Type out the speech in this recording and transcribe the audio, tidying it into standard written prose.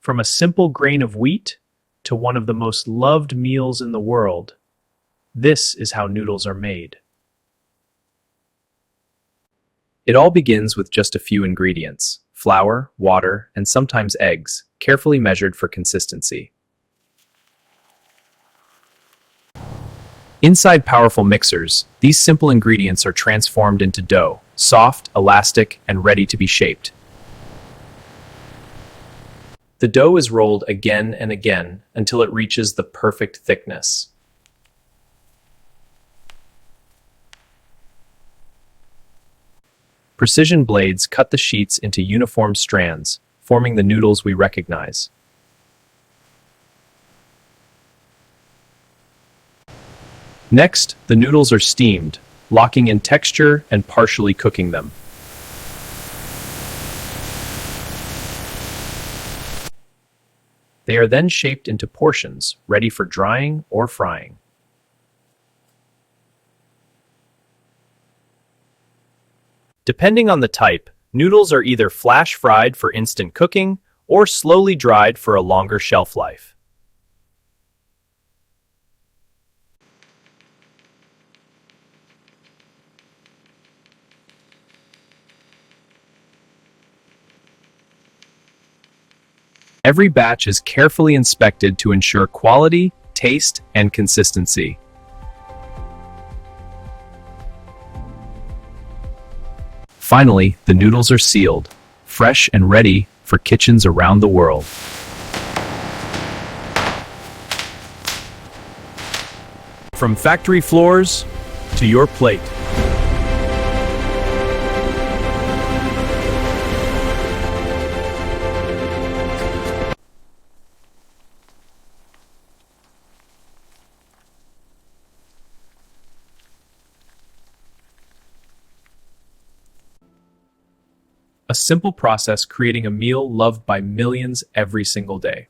From a simple grain of wheat to one of the most loved meals in the world, this is how noodles are made. It all begins with just a few ingredients: flour, water, and sometimes eggs, carefully measured for consistency. Inside powerful mixers, these simple ingredients are transformed into dough, soft, elastic, and ready to be shaped. The dough is rolled again and again until it reaches the perfect thickness. Precision blades cut the sheets into uniform strands, forming the noodles we recognize. Next, the noodles are steamed, locking in texture and partially cooking them. They are then shaped into portions, ready for drying or frying. Depending on the type, noodles are either flash fried for instant cooking or slowly dried for a longer shelf life. Every batch is carefully inspected to ensure quality, taste, and consistency. Finally, the noodles are sealed, fresh and ready for kitchens around the world. From factory floors to your plate. A simple process creating a meal loved by millions every single day.